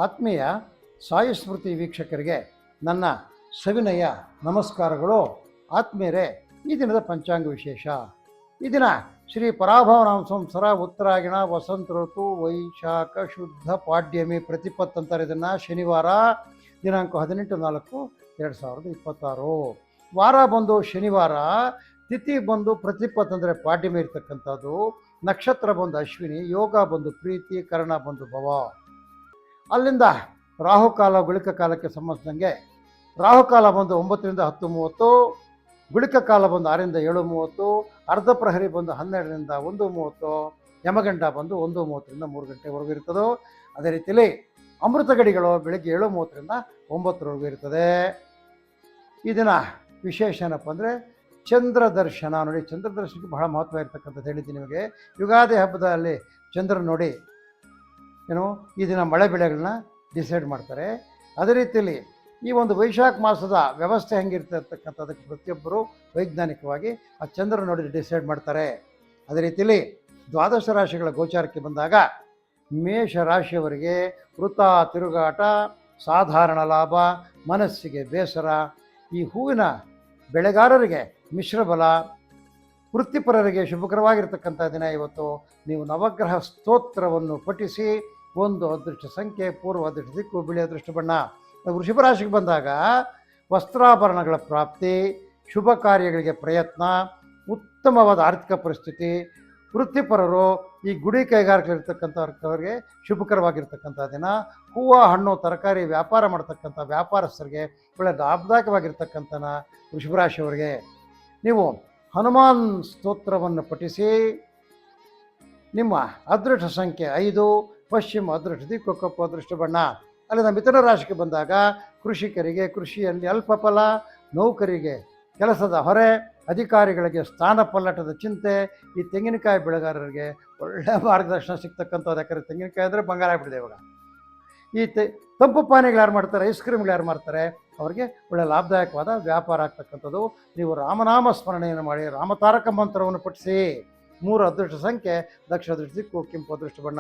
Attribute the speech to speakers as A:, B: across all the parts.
A: ಆತ್ಮೀಯ ಸಾಯಿ ಸ್ಮೃತಿ ವೀಕ್ಷಕರಿಗೆ ನನ್ನ ಸವಿನಯ ನಮಸ್ಕಾರಗಳು. ಆತ್ಮೀಯರೇ, ಈ ದಿನದ ಪಂಚಾಂಗ ವಿಶೇಷ. ಈ ದಿನ ಶ್ರೀ ಪರಾಭವನಾಮ ಸಂವತ್ಸರ ಉತ್ತರಾಯಣ ವಸಂತ ಋತು ವೈಶಾಖ ಶುದ್ಧ ಪಾಡ್ಯಮಿ ಪ್ರತಿಪತ್ ಅಂತಾರೆ ಇದನ್ನು. ಶನಿವಾರ ದಿನಾಂಕ 18/4/2026. ವಾರ ಬಂದು ಶನಿವಾರ, ತಿಥಿ ಬಂದು ಪ್ರತಿಪತ್ ಅಂದರೆ ಪಾಡ್ಯಮಿ ಇರ್ತಕ್ಕಂಥದ್ದು, ನಕ್ಷತ್ರ ಬಂದು ಅಶ್ವಿನಿ, ಯೋಗ ಬಂದು ಪ್ರೀತಿ, ಕರ್ಣ ಬಂದು ಭವ. ಅಲ್ಲಿಂದ ರಾಹುಕಾಲ ಗುಳಿಕ ಕಾಲಕ್ಕೆ ಸಂಬಂಧಿಸಿದಂಗೆ ರಾಹುಕಾಲ ಬಂದು 9ರಿಂದ 10:30, ಗುಳಿಕ ಕಾಲ ಬಂದು 6ರಿಂದ 7:30, ಅರ್ಧ ಪ್ರಹರಿ ಬಂದು 12ರಿಂದ 1:30, ಯಮಗಂಡ ಬಂದು 1:30ರಿಂದ 3 ಗಂಟೆವರೆಗೂ ಇರ್ತದೋ. ಅದೇ ರೀತಿಯಲ್ಲಿ ಅಮೃತ ಗಡಿಗಳು ಬೆಳಗ್ಗೆ 7:30ರಿಂದ 9:00ವರೆಗೂ ಇರ್ತದೆ. ಈ ದಿನ ವಿಶೇಷ ಏನಪ್ಪ ಅಂದರೆ ಚಂದ್ರ ದರ್ಶನ. ನೋಡಿ, ಚಂದ್ರ ದರ್ಶನಕ್ಕೆ ಬಹಳ ಮಹತ್ವ ಇರ್ತಕ್ಕಂಥದ್ದು ಹೇಳಿದ್ದೀನಿ ನಿಮಗೆ. ಯುಗಾದಿ ಹಬ್ಬದಲ್ಲಿ ಚಂದ್ರ ನೋಡಿ ಈ ದಿನ ಮಳೆ ಬೆಳೆಗಳನ್ನ ಡಿಸೈಡ್ ಮಾಡ್ತಾರೆ. ಅದೇ ರೀತಿಯಲ್ಲಿ ಈ ಒಂದು ವೈಶಾಖ ಮಾಸದ ವ್ಯವಸ್ಥೆ ಹೆಂಗಿರ್ತಕ್ಕಂಥದ್ದಕ್ಕೆ ಪ್ರತಿಯೊಬ್ಬರು ವೈಜ್ಞಾನಿಕವಾಗಿ ಆ ಚಂದ್ರ ನೋಡಿ ಡಿಸೈಡ್ ಮಾಡ್ತಾರೆ. ಅದೇ ರೀತಿಯಲ್ಲಿ ದ್ವಾದಶ ರಾಶಿಗಳ ಗೋಚಾರಕ್ಕೆ ಬಂದಾಗ ಮೇಷ ರಾಶಿಯವರಿಗೆ ವೃತ, ತಿರುಗಾಟ, ಸಾಧಾರಣ ಲಾಭ, ಮನಸ್ಸಿಗೆ ಬೇಸರ. ಈ ಹೂವಿನ ಬೆಳೆಗಾರರಿಗೆ ಮಿಶ್ರಬಲ, ವೃತ್ತಿಪರರಿಗೆ ಶುಭಕರವಾಗಿರ್ತಕ್ಕಂಥ ದಿನ ಇವತ್ತು. ನೀವು ನವಗ್ರಹ ಸ್ತೋತ್ರವನ್ನು ಪಠಿಸಿ. ಒಂದು ಅದೃಷ್ಟ ಸಂಖ್ಯೆ, ಪೂರ್ವ ಅದೃಷ್ಟ ದಿಕ್ಕು, ಬಿಳಿ ಅದೃಷ್ಟ ಬಣ್ಣ. ವೃಷಭ ರಾಶಿಗೆ ಬಂದಾಗ ವಸ್ತ್ರಾಭರಣಗಳ ಪ್ರಾಪ್ತಿ, ಶುಭ ಕಾರ್ಯಗಳಿಗೆ ಪ್ರಯತ್ನ, ಉತ್ತಮವಾದ ಆರ್ಥಿಕ ಪರಿಸ್ಥಿತಿ. ವೃತ್ತಿಪರರು ಈ ಗುಡಿ ಕೈಗಾರಿಕೆಗಳಿರ್ತಕ್ಕಂಥವ್ರಿಗೆ ಶುಭಕರವಾಗಿರ್ತಕ್ಕಂಥ ದಿನ. ಹೂವು, ಹಣ್ಣು, ತರಕಾರಿ ವ್ಯಾಪಾರ ಮಾಡ್ತಕ್ಕಂಥ ವ್ಯಾಪಾರಸ್ಥರಿಗೆ ಒಳ್ಳೆ ಲಾಭದಾಯಕವಾಗಿರ್ತಕ್ಕಂಥ ವೃಷಭ ರಾಶಿಯವರಿಗೆ ನೀವು ಹನುಮಾನ್ ಸ್ತೋತ್ರವನ್ನು ಪಠಿಸಿ. ನಿಮ್ಮ ಅದೃಷ್ಟ ಸಂಖ್ಯೆ 5, ಪಶ್ಚಿಮ ಅದೃಷ್ಟ ದಿಕ್ಕು, ಕಪ್ಪು ಅದೃಷ್ಟ ಬಣ್ಣ. ಅಲ್ಲಿಂದ ಮಿಥುನ ರಾಶಿಗೆ ಬಂದಾಗ ಕೃಷಿಕರಿಗೆ ಕೃಷಿಯಲ್ಲಿ ಅಲ್ಪ ಫಲ, ನೌಕರಿಗೆ ಕೆಲಸದ ಹೊರೆ, ಅಧಿಕಾರಿಗಳಿಗೆ ಸ್ಥಾನ ಪಲ್ಲಟದ ಚಿಂತೆ. ಈ ತೆಂಗಿನಕಾಯಿ ಬೆಳೆಗಾರರಿಗೆ ಒಳ್ಳೆಯ ಮಾರ್ಗದರ್ಶನ ಸಿಗ್ತಕ್ಕಂಥದ್ದು. ಯಾಕಂದರೆ ತೆಂಗಿನಕಾಯಿ ಅಂದರೆ ಬಂಗಾರ ಆಗಿಬಿಟ್ಟಿದೆ ಇವಾಗ. ಈ ತಂಪು ಪಾನೀಯಗಳು ಯಾರು ಮಾಡ್ತಾರೆ, ಐಸ್ ಕ್ರೀಮ್ಗಳು ಯಾರು ಮಾಡ್ತಾರೆ, ಅವರಿಗೆ ಒಳ್ಳೆಯ ಲಾಭದಾಯಕವಾದ ವ್ಯಾಪಾರ ಆಗ್ತಕ್ಕಂಥದ್ದು. ನೀವು ರಾಮನಾಮ ಸ್ಮರಣೆಯನ್ನು ಮಾಡಿ, ರಾಮತಾರಕ ಮಂತ್ರವನ್ನು ಪಠಿಸಿ. 3 ಅದೃಷ್ಟ ಸಂಖ್ಯೆ, ದಕ್ಷಿಣ ಅದೃಷ್ಟ ದಿಕ್ಕು, ಕೆಂಪು ಅದೃಷ್ಟ ಬಣ್ಣ.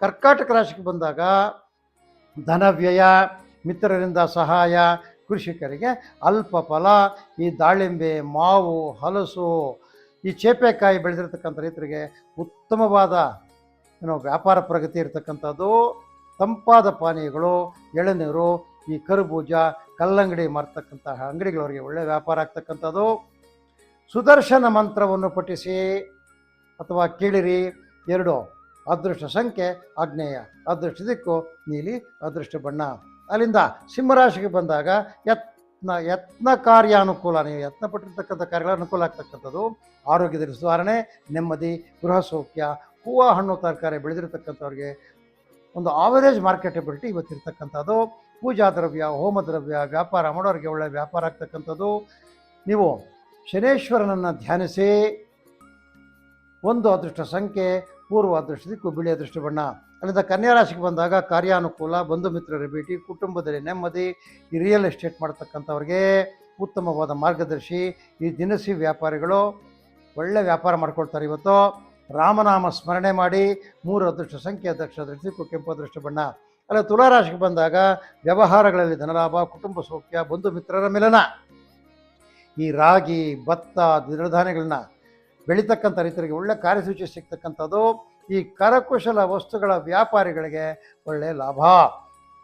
A: ಕರ್ಕಾಟಕ ರಾಶಿಗೆ ಬಂದಾಗ ಧನವ್ಯಯ, ಮಿತ್ರರಿಂದ ಸಹಾಯ, ಕೃಷಿಕರಿಗೆ ಅಲ್ಪ ಫಲ. ಈ ದಾಳಿಂಬೆ, ಮಾವು, ಹಲಸು, ಈ ಚೇಪೆಕಾಯಿ ಬೆಳೆದಿರ್ತಕ್ಕಂಥ ರೈತರಿಗೆ ಉತ್ತಮವಾದ ವ್ಯಾಪಾರ ಪ್ರಗತಿ ಇರತಕ್ಕಂಥದ್ದು. ತಂಪಾದ ಪಾನೀಯಗಳು, ಎಳನೀರು, ಈ ಕರ್ಬೂಜ, ಕಲ್ಲಂಗಡಿ ಮಾರ್ತಕ್ಕಂತಹ ಅಂಗಡಿಗಳವರಿಗೆ ಒಳ್ಳೆಯ ವ್ಯಾಪಾರ ಆಗ್ತಕ್ಕಂಥದ್ದು. ಸುದರ್ಶನ ಮಂತ್ರವನ್ನು ಪಠಿಸಿ ಅಥವಾ ಕೇಳಿರಿ. 2 ಅದೃಷ್ಟ ಸಂಖ್ಯೆ, ಆಗ್ನೇಯ ಅದೃಷ್ಟ ದಿಕ್ಕು, ನೀಲಿ ಅದೃಷ್ಟ ಬಣ್ಣ. ಅಲ್ಲಿಂದ ಸಿಂಹರಾಶಿಗೆ ಬಂದಾಗ ಯತ್ನ ಕಾರ್ಯಾನುಕೂಲ. ನೀವು ಯತ್ನ ಪಟ್ಟಿರ್ತಕ್ಕಂಥ ಕಾರ್ಯಗಳ ಅನುಕೂಲ ಆಗ್ತಕ್ಕಂಥದ್ದು. ಆರೋಗ್ಯದಲ್ಲಿ ಸುಧಾರಣೆ, ನೆಮ್ಮದಿ, ಗೃಹ ಸೌಖ್ಯ. ಹೂವು, ಹಣ್ಣು, ತರಕಾರಿ ಬೆಳೆದಿರ್ತಕ್ಕಂಥವ್ರಿಗೆ ಒಂದು ಆವರೇಜ್ ಮಾರ್ಕೆಟಬಿಲಿಟಿ ಇವತ್ತಿರ್ತಕ್ಕಂಥದ್ದು. ಪೂಜಾ ದ್ರವ್ಯ, ಹೋಮ ದ್ರವ್ಯ ವ್ಯಾಪಾರ ಮಾಡೋರಿಗೆ ಒಳ್ಳೆಯ ವ್ಯಾಪಾರ ಆಗ್ತಕ್ಕಂಥದ್ದು. ನೀವು ಶನೇಶ್ವರನನ್ನು ಧ್ಯಾನಿಸಿ. 1 ಅದೃಷ್ಟ ಸಂಖ್ಯೆ, ಪೂರ್ವ ಅದೃಷ್ಟ ದಿಕ್ಕು, ಬಿಳಿ ಅದೃಷ್ಟ ಬಣ್ಣ. ಅಲ್ಲಿಂದ ಕನ್ಯಾ ರಾಶಿಗೆ ಬಂದಾಗ ಕಾರ್ಯಾನುಕೂಲ, ಬಂಧು ಮಿತ್ರರ ಭೇಟಿ, ಕುಟುಂಬದಲ್ಲಿ ನೆಮ್ಮದಿ. ಈ ರಿಯಲ್ ಎಸ್ಟೇಟ್ ಮಾಡ್ತಕ್ಕಂಥವ್ರಿಗೆ ಉತ್ತಮವಾದ ಮಾರ್ಗದರ್ಶಿ. ಈ ದಿನಸಿ ವ್ಯಾಪಾರಿಗಳು ಒಳ್ಳೆ ವ್ಯಾಪಾರ ಮಾಡ್ಕೊಳ್ತಾರೆ ಇವತ್ತು. ರಾಮನಾಮ ಸ್ಮರಣೆ ಮಾಡಿ. 3 ಅದೃಷ್ಟ ಸಂಖ್ಯೆ, ದಕ್ಷಿಣ ಅದೃಷ್ಟ ದಿಕ್ಕು, ಕೆಂಪು ಅದೃಷ್ಟ ಬಣ್ಣ. ಅಲ್ಲ ತುಲಾರಾಶಿಗೆ ಬಂದಾಗ ವ್ಯವಹಾರಗಳಲ್ಲಿ ಧನಲಾಭ, ಕುಟುಂಬ ಸೌಖ್ಯ, ಬಂಧು ಮಿತ್ರರ ಮಿಲನ. ಈ ರಾಗಿ, ಭತ್ತ, ದ್ವಿದಳಧಾನ್ಯಗಳನ್ನ ಬೆಳೀತಕ್ಕಂಥ ರೈತರಿಗೆ ಒಳ್ಳೆ ಕಾರ್ಯಸೂಚಿ ಸಿಗ್ತಕ್ಕಂಥದ್ದು. ಈ ಕರಕುಶಲ ವಸ್ತುಗಳ ವ್ಯಾಪಾರಿಗಳಿಗೆ ಒಳ್ಳೆಯ ಲಾಭ.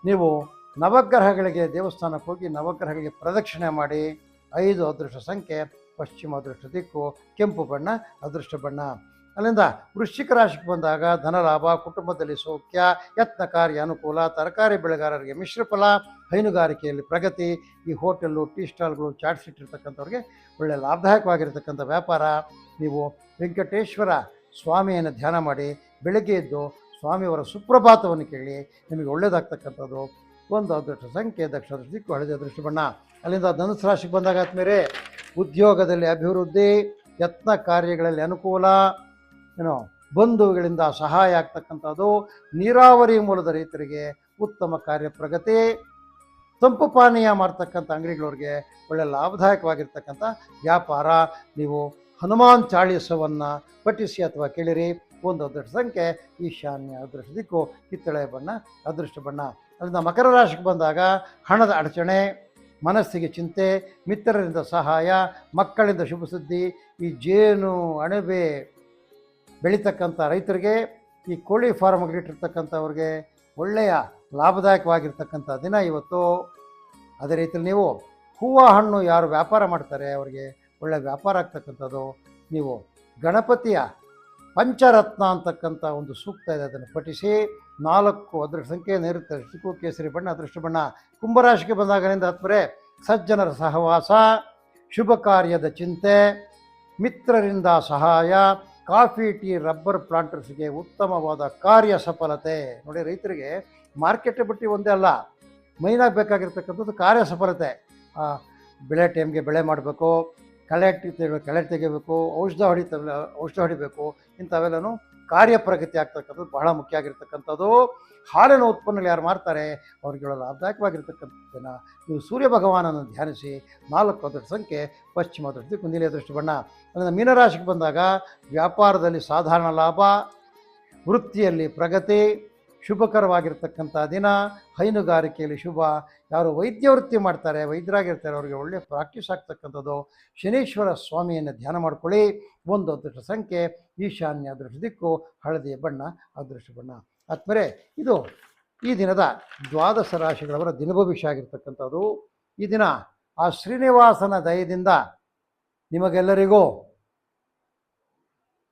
A: ನೀವು ನವಗ್ರಹಗಳಿಗೆ ದೇವಸ್ಥಾನಕ್ಕೆ ಹೋಗಿ ನವಗ್ರಹಗಳಿಗೆ ಪ್ರದಕ್ಷಿಣೆ ಮಾಡಿ. 5 ಅದೃಷ್ಟ ಸಂಖ್ಯೆ, ಪಶ್ಚಿಮ ಅದೃಷ್ಟ ದಿಕ್ಕು, ಕೆಂಪು ಬಣ್ಣ ಅದೃಷ್ಟ ಬಣ್ಣ. ಅಲ್ಲಿಂದ ವೃಶ್ಚಿಕ ರಾಶಿಗೆ ಬಂದಾಗ ಧನಲಾಭ, ಕುಟುಂಬದಲ್ಲಿ ಸೌಖ್ಯ, ಯತ್ನ ಕಾರ್ಯ ಅನುಕೂಲ, ತರಕಾರಿ ಬೆಳೆಗಾರರಿಗೆ ಮಿಶ್ರಫಲ, ಹೈನುಗಾರಿಕೆಯಲ್ಲಿ ಪ್ರಗತಿ. ಈ ಹೋಟೆಲ್ಲು, ಟೀ ಸ್ಟಾಲ್ಗಳು, ಚಾಟ್ ಸೀಟ್ ಇರ್ತಕ್ಕಂಥವ್ರಿಗೆ ಒಳ್ಳೆಯ ಲಾಭದಾಯಕವಾಗಿರ್ತಕ್ಕಂಥ ವ್ಯಾಪಾರ. ನೀವು ವೆಂಕಟೇಶ್ವರ ಸ್ವಾಮಿಯನ್ನು ಧ್ಯಾನ ಮಾಡಿ. ಬೆಳಗ್ಗೆ ಎದ್ದು ಸ್ವಾಮಿಯವರ ಸುಪ್ರಭಾತವನ್ನು ಕೇಳಿ. ನಿಮಗೆ ಒಳ್ಳೆಯದಾಗ್ತಕ್ಕಂಥದ್ದು. 1 ಅದೃಷ್ಟ ಸಂಖ್ಯೆ, ದಕ್ಷಿಣ ಅದೃಷ್ಟ ದಿಕ್ಕು, ಹಳದಿ ಅದೃಷ್ಟ ಬಣ್ಣ. ಅಲ್ಲಿಂದ ಧನುಸು ರಾಶಿಗೆ ಬಂದಾಗ ಆದ್ಮೇಲೆ ಉದ್ಯೋಗದಲ್ಲಿ ಅಭಿವೃದ್ಧಿ, ಯತ್ನ ಕಾರ್ಯಗಳಲ್ಲಿ ಅನುಕೂಲ, ಬಂಧುಗಳಿಂದ ಸಹಾಯ ಆಗ್ತಕ್ಕಂಥದ್ದು. ನೀರಾವರಿ ಮೂಲದ ರೈತರಿಗೆ ಉತ್ತಮ ಕಾರ್ಯ ಪ್ರಗತಿ. ತಂಪು ಪಾನೀಯ ಮಾಡ್ತಕ್ಕಂಥ ಅಂಗಡಿಗಳವ್ರಿಗೆ ಒಳ್ಳೆಯ ಲಾಭದಾಯಕವಾಗಿರ್ತಕ್ಕಂಥ ವ್ಯಾಪಾರ. ನೀವು ಹನುಮಾನ್ ಚಾಳೀಸವನ್ನು ಪಠಿಸಿ ಅಥವಾ ಕೇಳಿರಿ. 1 ಅದೃಷ್ಟ ಸಂಖ್ಯೆ, ಈಶಾನ್ಯ ಅದೃಷ್ಟ ದಿಕ್ಕು, ಕಿತ್ತಳೆ ಬಣ್ಣ ಅದೃಷ್ಟ ಬಣ್ಣ. ಅದರಿಂದ ಮಕರ ರಾಶಿಗೆ ಬಂದಾಗ ಹಣದ ಅಡಚಣೆ, ಮನಸ್ಸಿಗೆ ಚಿಂತೆ, ಮಿತ್ರರಿಂದ ಸಹಾಯ, ಮಕ್ಕಳಿಂದ ಶುಭ ಸುದ್ದಿ. ಈ ಜೇನು ಅಣಬೆ ಬೆಳೀತಕ್ಕಂಥ ರೈತರಿಗೆ, ಈ ಕೋಳಿ ಫಾರ್ಮ್ಗಳಿಟ್ಟಿರ್ತಕ್ಕಂಥವ್ರಿಗೆ ಒಳ್ಳೆಯ ಲಾಭದಾಯಕವಾಗಿರ್ತಕ್ಕಂಥ ದಿನ ಇವತ್ತು. ಅದೇ ರೀತಿಯಲ್ಲಿ ನೀವು ಹೂವು ಹಣ್ಣು ಯಾರು ವ್ಯಾಪಾರ ಮಾಡ್ತಾರೆ ಅವರಿಗೆ ಒಳ್ಳೆಯ ವ್ಯಾಪಾರ ಆಗ್ತಕ್ಕಂಥದ್ದು. ನೀವು ಗಣಪತಿಯ ಪಂಚರತ್ನ ಅಂತಕ್ಕಂಥ ಒಂದು ಸೂಕ್ತ ಇದೆ, ಅದನ್ನು ಪಠಿಸಿ. 4 ಅದೃಷ್ಟ ಸಂಖ್ಯೆ ನೈಋತ್ಯ ದೃಷ್ಟಿಗೂ ಕೇಸರಿ ಬಣ್ಣ ಅದೃಷ್ಟ ಬಣ್ಣ. ಕುಂಭರಾಶಿಗೆ ಬಂದಾಗಲಿಂದ ಹತ್ತರೆ ಸಜ್ಜನರ ಸಹವಾಸ, ಶುಭ ಕಾರ್ಯದ ಚಿಂತೆ, ಮಿತ್ರರಿಂದ ಸಹಾಯ, ಕಾಫಿ ಟೀ ರಬ್ಬರ್ ಪ್ಲಾಂಟರ್ಸ್ಗೆ ಉತ್ತಮವಾದ ಕಾರ್ಯ ಸಫಲತೆ. ನೋಡಿ, ರೈತರಿಗೆ ಮಾರ್ಕೆಟ್ ಬಿಟ್ಟು ಒಂದೇ ಅಲ್ಲ, ಮೈನಾಗಿ ಬೇಕಾಗಿರ್ತಕ್ಕಂಥದ್ದು ಕಾರ್ಯ ಸಫಲತೆ. ಬೆಳೆ ಟೈಮ್ಗೆ ಬೆಳೆ ಮಾಡಬೇಕು, ಕಳೆ ತೆಗಿಬೇಕು, ಔಷಧ ಹೊಡಿಬೇಕು, ಇಂಥವೆಲ್ಲನೂ ಕಾರ್ಯ ಪ್ರಗತಿ ಆಗ್ತಕ್ಕಂಥದ್ದು ಬಹಳ ಮುಖ್ಯ ಆಗಿರ್ತಕ್ಕಂಥದ್ದು. ಹಾಲಿನ ಉತ್ಪನ್ನಗಳು ಯಾರು ಮಾಡ್ತಾರೆ ಅವ್ರಿಗೆ ಲಾಭದಾಯಕವಾಗಿರ್ತಕ್ಕಂಥದ್ದನ್ನು ನೀವು ಸೂರ್ಯ ಭಗವಾನನ್ನು ಧ್ಯಾನಿಸಿ. 4 ಅದೃಷ್ಟ ಸಂಖ್ಯೆ ಪಶ್ಚಿಮ ದೃಷ್ಟಿ ಕುಂದಿಲಿ ಅದೃಷ್ಟ ಬಣ್ಣ. ಅದರಿಂದ ಮೀನರಾಶಿಗೆ ಬಂದಾಗ ವ್ಯಾಪಾರದಲ್ಲಿ ಸಾಧಾರಣ ಲಾಭ, ವೃತ್ತಿಯಲ್ಲಿ ಪ್ರಗತಿ, ಶುಭಕರವಾಗಿರ್ತಕ್ಕಂಥ ದಿನ. ಹೈನುಗಾರಿಕೆಯಲ್ಲಿ ಶುಭ. ಯಾರು ವೈದ್ಯ ವೃತ್ತಿ ಮಾಡ್ತಾರೆ, ವೈದ್ಯರಾಗಿರ್ತಾರೆ, ಅವರಿಗೆ ಒಳ್ಳೆಯ ಪ್ರಾಕ್ಟೀಸ್ ಆಗ್ತಕ್ಕಂಥದ್ದು. ಶನೀಶ್ವರ ಸ್ವಾಮಿಯನ್ನು ಧ್ಯಾನ ಮಾಡ್ಕೊಳ್ಳಿ. 1 ಅದೃಷ್ಟ ಸಂಖ್ಯೆ ಈಶಾನ್ಯ ಅದೃಷ್ಟ ದಿಕ್ಕು ಹಳದಿ ಬಣ್ಣ ಅದೃಷ್ಟ ಬಣ್ಣ. ಆದ್ಮೇಲೆ ಇದು ಈ ದಿನದ 12 ರಾಶಿಗಳವರ ದಿನಭವಿಷ್ಯ ಆಗಿರ್ತಕ್ಕಂಥದ್ದು. ಈ ದಿನ ಆ ಶ್ರೀನಿವಾಸನ ದಯದಿಂದ ನಿಮಗೆಲ್ಲರಿಗೂ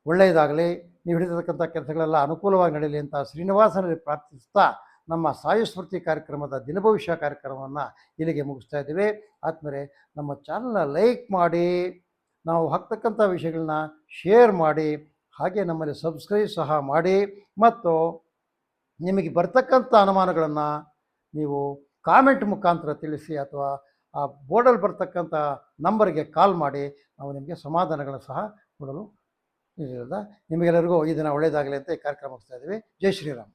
A: ಒಳ್ಳೆಯದಾಗಲಿ, ನೀವು ಹಿಡಿದಿರ್ತಕ್ಕಂಥ ಕೆಲಸಗಳೆಲ್ಲ ಅನುಕೂಲವಾಗಿ ನಡೆಯಲಿ ಅಂತ ಶ್ರೀನಿವಾಸನಲ್ಲಿ ಪ್ರಾರ್ಥಿಸ್ತಾ ನಮ್ಮ ಸಾಯು ಸ್ಮೃತಿ ಕಾರ್ಯಕ್ರಮದ ದಿನಭವಿಷ್ಯ ಕಾರ್ಯಕ್ರಮವನ್ನು ಇಲ್ಲಿಗೆ ಮುಗಿಸ್ತಾ ಇದ್ದೀವಿ. ಆದಮೇಲೆ ನಮ್ಮ ಚಾನಲ್ನ ಲೈಕ್ ಮಾಡಿ, ನಾವು ಹಾಕ್ತಕ್ಕಂಥ ವಿಷಯಗಳನ್ನ ಶೇರ್ ಮಾಡಿ, ಹಾಗೆ ನಮ್ಮಲ್ಲಿ ಸಬ್ಸ್ಕ್ರೈಬ್ ಸಹ ಮಾಡಿ. ಮತ್ತು ನಿಮಗೆ ಬರ್ತಕ್ಕಂಥ ಅನುಮಾನಗಳನ್ನು ನೀವು ಕಾಮೆಂಟ್ ಮುಖಾಂತರ ತಿಳಿಸಿ, ಅಥವಾ ಆ ಬೋರ್ಡಲ್ಲಿ ಬರ್ತಕ್ಕಂಥ ನಂಬರ್ಗೆ ಕಾಲ್ ಮಾಡಿ, ನಾವು ನಿಮಗೆ ಸಮಾಧಾನಗಳನ್ನು ಸಹ ಕೊಡಲು ನಿಮಗೆಲ್ಲರಿಗೂ ಈ ದಿನ ಒಳ್ಳೆಯದಾಗಲಿ ಅಂತ ಈ ಕಾರ್ಯಕ್ರಮ ಮುಗಿಸ್ತಾ ಇದ್ದೀವಿ. ಜೈ ಶ್ರೀರಾಮ್.